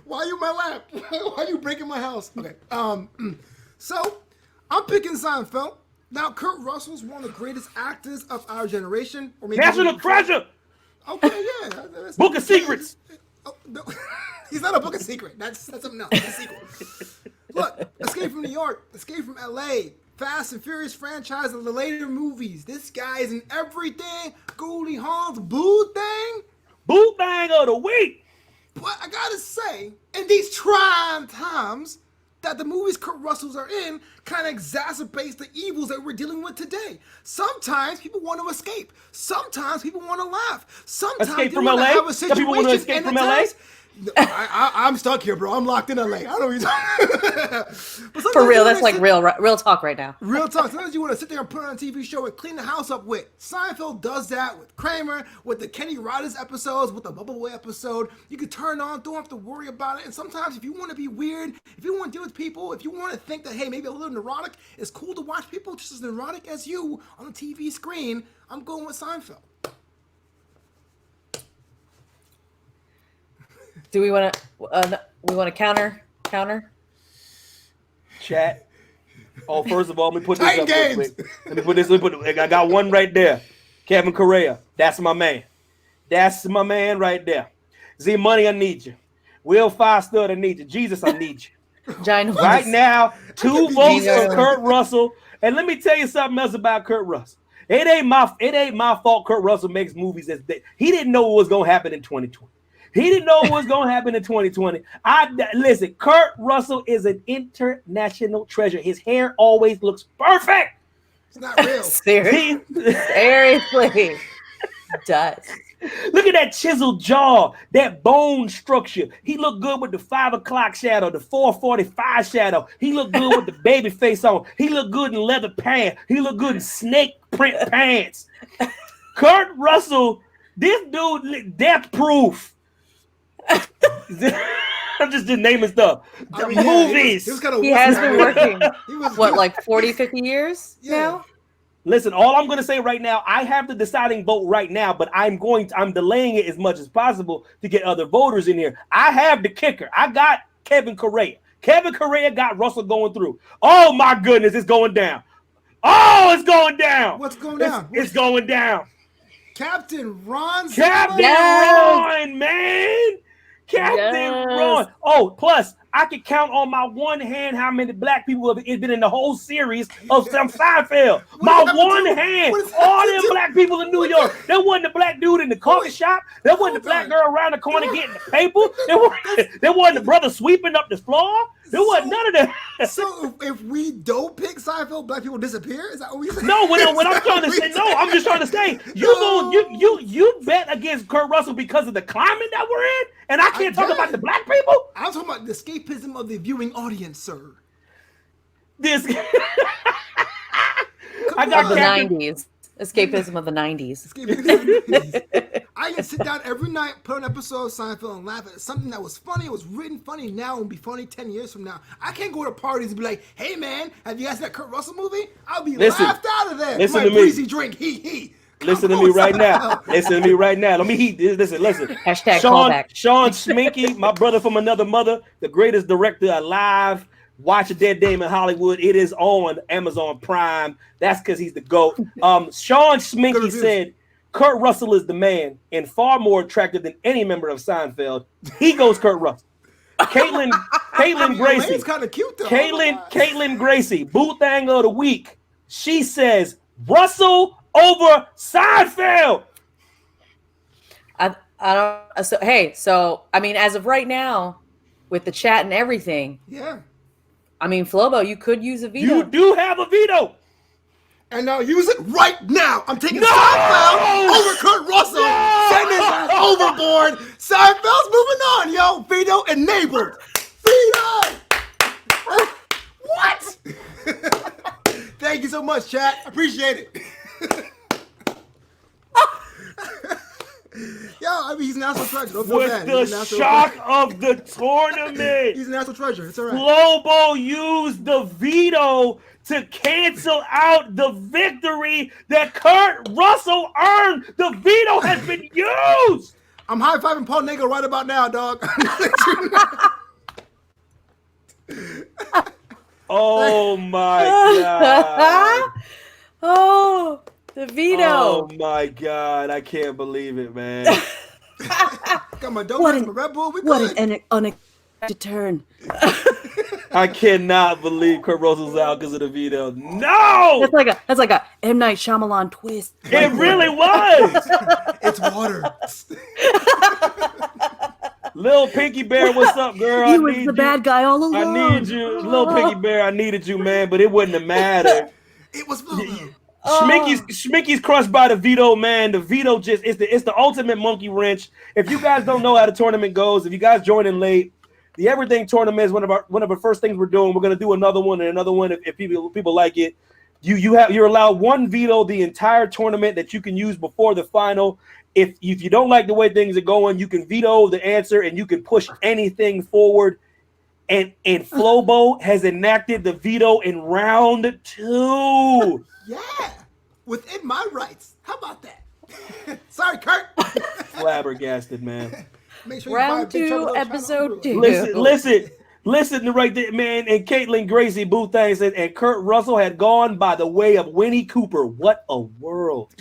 Why you in my lap? Why are you breaking my house? Okay. So I'm picking Seinfeld. Now, Kurt Russell's one of the greatest actors of our generation. Or maybe National treasure. Okay, yeah. Book of Secrets. Oh, no. He's not a Book of Secret. That's something else. That's a sequel. Look, Escape from New York, Escape from LA, Fast and Furious franchise, and the later movies. This guy is in everything. Goldie Hawn's Boo Thing. Boo Thing of the week. But I gotta say, in these trying times, that the movies Kurt Russell's are in kind of exacerbates the evils that we're dealing with today. Sometimes people want to escape. Sometimes people want to laugh. Sometimes escape they from want LA? to have a situation. People want to escape from LA? I'm stuck here, bro. I'm locked in LA. I don't know what you're talking. For real, that's like real talk right now. Real talk. Sometimes you want to sit there and put on a TV show and clean the house up with. Seinfeld does that with Kramer, with the Kenny Rogers episodes, with the Bubble Boy episode. You can turn on, don't have to worry about it. And sometimes if you want to be weird, if you want to deal with people, if you want to think that, hey, maybe a little neurotic, it's cool to watch people just as neurotic as you on the TV screen, I'm going with Seinfeld. Do we want to counter? Chat. Oh, first of all, let me put this Titan up real games. quick. Let me put this. I got one right there. Kevin Correa. That's my man. That's my man right there. Z Money, I need you. Will Five Stud, I need you. Jesus, I need you. Giant Right now, 2 votes for Kurt Russell. And let me tell you something else about Kurt Russell. It ain't my fault Kurt Russell makes movies as big. He didn't know what was gonna happen in 2020. He didn't know what was going to happen in 2020. Listen, Kurt Russell is an international treasure. His hair always looks perfect. It's not real. Seriously. Does. Look at that chiseled jaw, that bone structure. He looked good with the 5 o'clock shadow, the 4:45 shadow. He looked good with the baby face on. He looked good in leather pants. He looked good in snake print pants. Kurt Russell, this dude, death proof. I'm just naming stuff. The movies. He was kind of He has been working. was What, like 40, 50 years now? Listen, all I'm going to say right now, I have the deciding vote right now, but I'm delaying it as much as possible to get other voters in here. I have the kicker. I got Kevin Correa. Kevin Correa got Russell going through. Oh my goodness, it's going down. Oh, it's going down. What's going down? It's going down. Captain Ron. Captain Ron, man. Captain Ron. Oh, plus I can count on my one hand how many black people have been in the whole series of some Seinfeld. My one hand, all them black people in New York. There wasn't a black dude in the coffee shop. There wasn't a black girl around the corner getting the paper. There wasn't a brother sweeping up the floor. There wasn't none of that. So if we don't pick Seinfeld, black people disappear? Is that what we say? No, what I'm trying to say, I'm just trying to say, you bet against Kurt Russell because of the climate that we're in, and I can't talk about the black people. I'm talking about the escapism of the viewing audience, sir. This I got the 90s. Escapism of the 90s. I can sit down every night, put an episode of Seinfeld and laugh at something that was funny. It was written funny now and be funny 10 years from now. I can't go to parties and be like, hey man, have you guys seen that Kurt Russell movie? I'll be laughed out of there. Listen my to me. breezy drink, he. Listen to me right now. Listen to me right now. Let me heat this. Listen. Hashtag callback. Sean Sminky, my brother from another mother, the greatest director alive. Watch A Dead Dame in Hollywood. It is on Amazon Prime. That's because he's the GOAT. Sean Sminky said, Kurt Russell is the man and far more attractive than any member of Seinfeld. He goes Kurt Russell. Caitlin Gracie. It's kind of cute though. Caitlin Gracie, Boo Thang of the Week. She says, Russell over Seinfeld. I don't. So I mean, as of right now, with the chat and everything, yeah. I mean, Flobo, you could use a veto. You do have a veto. And now use it right now. I'm taking Seinfeld over Kurt Russell. Send his ass overboard. Seinfeld's moving on, yo. Veto enabled. Veto. What? Thank you so much, chat. Appreciate it. Yo, I mean, he's a national treasure. Don't feel bad. With the shock of the tournament. He's a national treasure. It's all right. Flobo used the veto to cancel out the victory that Kurt Russell earned. The veto has been used. I'm high-fiving Paul Nagle right about now, dog. Oh, my God. Oh, the veto. Oh, my God. I can't believe it, man. Got my donuts, my Red Bull. What an unexpected turn. I cannot believe Kurt Russell's out because of the veto. No! That's like a M. Night Shyamalan twist. It really was. It's water. Little Pinky Bear, what's up, girl? He was the bad guy all along. I need you. Little Pinky Bear, I needed you, man, but it wouldn't have mattered. It was Schmicky's crushed by the veto, man. The veto it's the ultimate monkey wrench. If you guys don't know how the tournament goes, if you guys join in late, the Everything Tournament is one of the first things we're doing. We're gonna do another one and another one if people like it. You're allowed one veto the entire tournament that you can use before the final. If you don't like the way things are going, you can veto the answer and you can push anything forward. And Flobo has enacted the veto in round 2. Yeah, within my rights. How about that? Sorry, Kurt. Flabbergasted, man. Make sure round 2, episode 2. Listen to right there, man. And Caitlin Gracie Booth said, and Kurt Russell had gone by the way of Winnie Cooper. What a world.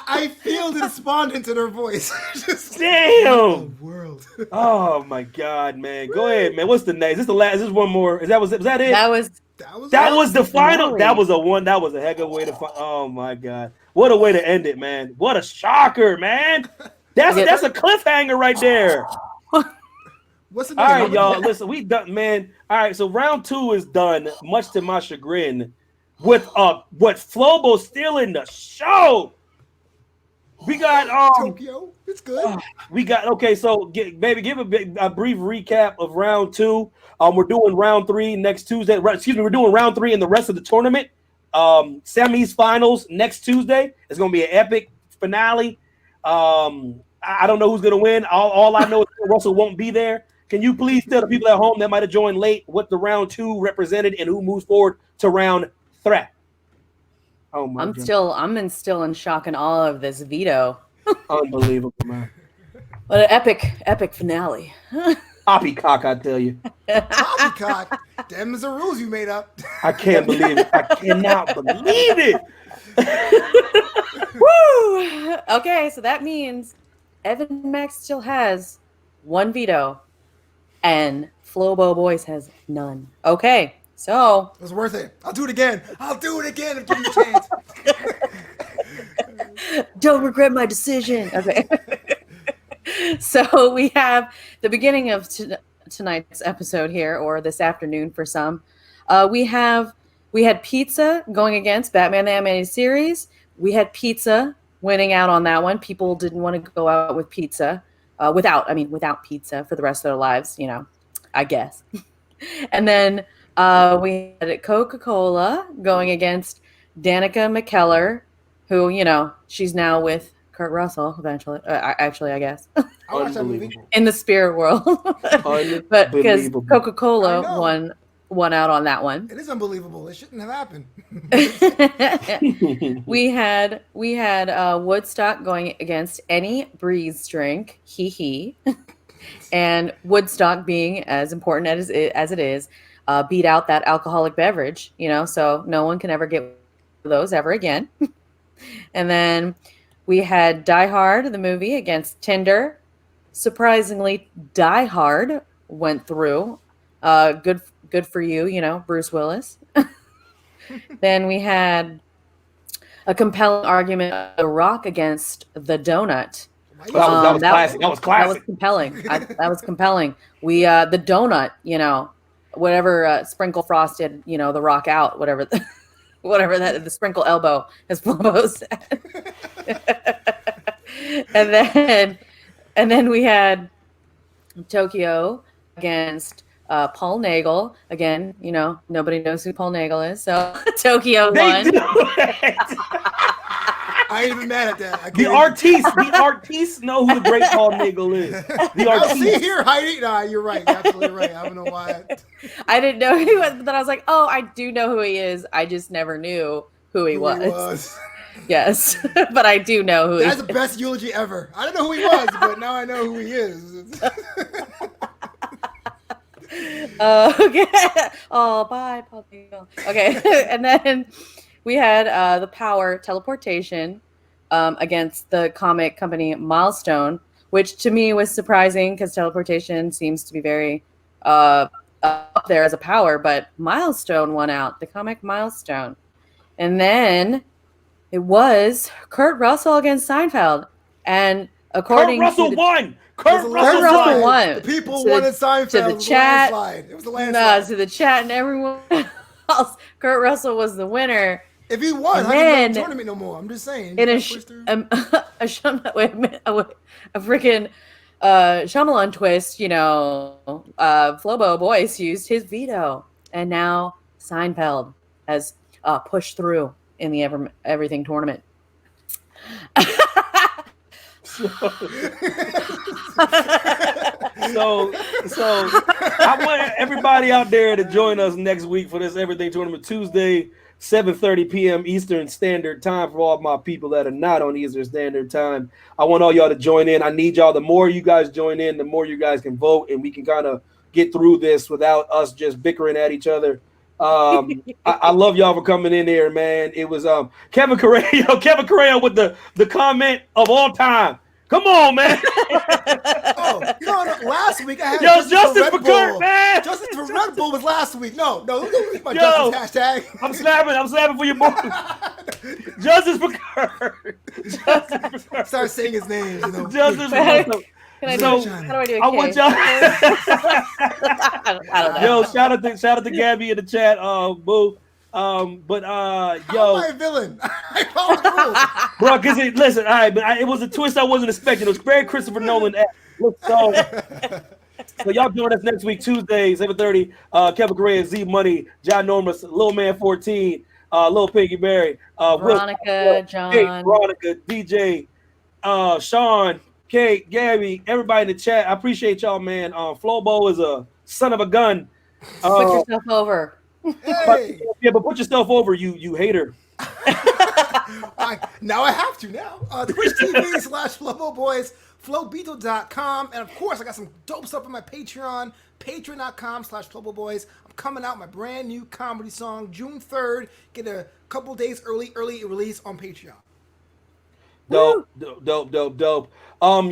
I feel the despondence in her voice. Damn. World. Oh my God, man. Go ahead, man. What's the name? Is this the last? Is this one more? Was that it? That was the final. That was a heck of a way to find. Oh my God. What a way to end it, man. What a shocker, man. That's a cliffhanger right there. What's the name? All right, y'all. Listen, we done, man. All right, so round 2 is done, much to my chagrin. With what Flobo's still in the show. We got Tokyo. It's good. We got so give a brief recap of round 2. We're doing round 3 next Tuesday. We're doing round 3 in the rest of the tournament. Semis finals next Tuesday. It's gonna be an epic finale. I don't know who's gonna win. All I know is that Russell won't be there. Can you please tell the people at home that might have joined late what the round 2 represented and who moves forward to round 3? Oh my I'm God. still in shock and awe of this veto. Unbelievable, man. What an epic finale. Poppycock, I tell you. Poppycock. Them's the rules you made up. I can't believe it. I cannot believe it. Woo! Okay, so that means Evan Max still has 1 veto, and Flobo Boys has none. Okay, so It was worth it. I'll do it again. If given the chance. don't regret my decision. Okay. So we have the beginning of tonight's episode here, or this afternoon for some. We had Pizza going against Batman the Animated Series. We had Pizza winning out on that one. People didn't want to go out with pizza, without pizza for the rest of their lives, I guess. And then we had Coca-Cola going against Danica McKellar, who, she's now with Kurt Russell eventually. Actually, I guess. I watched that movie. In the spirit world. But because Coca-Cola won out on that one. It is unbelievable. It shouldn't have happened. we had Woodstock going against any Breeze drink. Hee hee. And Woodstock, being as important as it is, beat out that alcoholic beverage, so no one can ever get those ever again. And then we had Die Hard, the movie, against Tinder. Surprisingly, Die Hard went through. Good for you, Bruce Willis. Then we had a compelling argument of The Rock against The Donut. That was classic. That was classic. That was compelling. That was compelling. We the donut, whatever sprinkle frosted, The Rock out, whatever that the sprinkle elbow, as Flobo said. and then we had Tokyo against Paul Nagel. Again, nobody knows who Paul Nagel is, so Tokyo won. I ain't even mad at that. The artistes know who the great Paul Nagel is. The artiste. See here, Heidi. Nah, you're right. You're absolutely right. I don't know why. I didn't know who he was, but then I was like, oh, I do know who he is. I just never knew who he was. Yes, but I do know who he is. That's the best eulogy ever. I don't know who he was, but now I know who he is. Okay. Oh, bye, Paul Nagel. Okay, and then we had the Power teleportation against the comic company Milestone, which to me was surprising because teleportation seems to be very up there as a power, but Milestone won out, the comic Milestone. And then it was Kurt Russell against Seinfeld. And according Kurt Russell won. Kurt Russell won. The people wanted Seinfeld. To the chat. It was a landslide. To the chat and everyone else. Kurt Russell was the winner. If he won, I don't know the tournament no more. I'm just saying. In a freaking Shyamalan twist, Flobo Boyce used his veto, and now Seinfeld has pushed through in the everything tournament. So I want everybody out there to join us next week for this Everything Tournament Tuesday, 7:30 p.m. Eastern Standard Time. For all of my people that are not on Eastern Standard Time, I want all y'all to join in. I need y'all. The more you guys join in, the more you guys can vote, and we can kind of get through this without us just bickering at each other. I love y'all for coming in here, man. It was Kevin Correa with the comment of all time. Come on, man. Last week I had Justice for Kurt, man. Justice for Red Bull was last week. No, my Justice hashtag. I'm snapping for your boy. Justice for Kurt. Justice for Kurt. Start saying his name. Justice for Kurt. How do I do a want y'all. I don't know. Yo, shout out to Gabby in the chat, boo. How am I a villain? I followed the rules. Bro, because listen, all right, but it was a twist I wasn't expecting. It was very Christopher Nolan. So y'all join us next week, Tuesday, 7:30. Kevin Correa, Z Money, John Normus, Lil Man 14, Lil Pinky Berry, Veronica, John, Veronica, DJ, Sean, Okay, Gabby, everybody in the chat, I appreciate y'all, man. Flobo is a son of a gun. Put Uh, yourself over. Hey, yeah, but put yourself over, you hater. now I have to now. Twitch TV/Flobo Boys, flowbeetle.com, and of course I got some dope stuff on my Patreon, patreon.com/Flobo Boys. I'm coming out my brand new comedy song June 3rd. Get a couple days early release on Patreon. Dope, dope.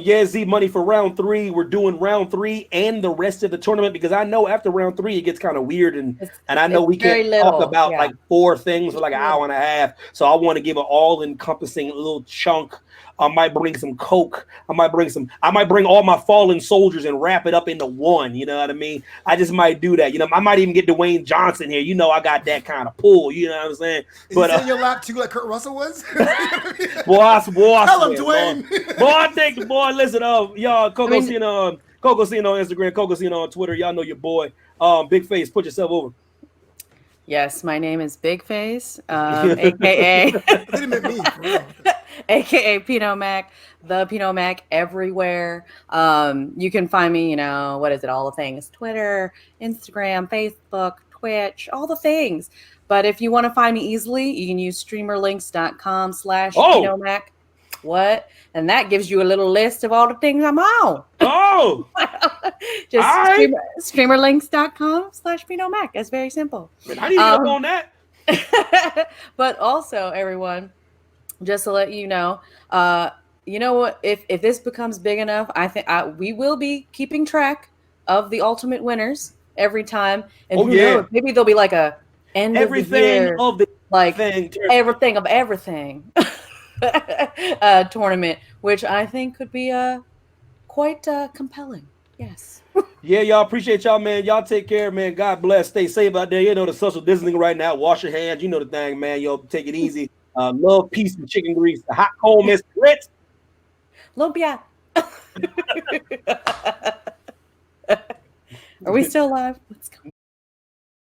Yeah, Z money for round 3. We're doing round 3 and the rest of the tournament because I know after round 3 it gets kind of weird and I know It's we very can't talk little. about Yeah. like 4 things for like an hour and a half. So I want to give an all-encompassing little chunk. I might bring some coke. I might bring all my fallen soldiers and wrap it up into one. You know what I mean? I just might do that. You know, I might even get Dwayne Johnson here. You know, I got that kind of pull. You know what I'm saying? Is he in your lap too, like Kurt Russell was? boy, Tell him, swear, Dwayne. boy, I think the boy. Listen, y'all, Coco I mean- Cena on Instagram, Coco Cena on Twitter. Y'all know your boy. Big Face, put yourself over. Yes, my name is Big Face, aka Didn't mean me, for real. aka Pinot Mac, the Pinot Mac everywhere. You can find me, what is it? All the things: Twitter, Instagram, Facebook, Twitch, all the things. But if you want to find me easily, you can use streamerlinks.com/Pinot Mac. What? And that gives you a little list of all the things I'm on. Oh, Just all right. streamerlinks.com/Pinot Mac. It's very simple. Man, I need to get up on that. But also, everyone, just to let you know what? If this becomes big enough, I think we will be keeping track of the ultimate winners every time. And who knows? Maybe there'll be like a end everything of the year, like thing. everything of everything tournament, which I think could be quite compelling. Yes. Yeah, y'all appreciate y'all, man. Y'all take care, man. God bless. Stay safe out there. You know the social distancing right now. Wash your hands. You know the thing, man. Yo, take it easy. Love, peace, and chicken grease. The hot cold Miss Ritz. Lumpia. Are we still live? Let's go.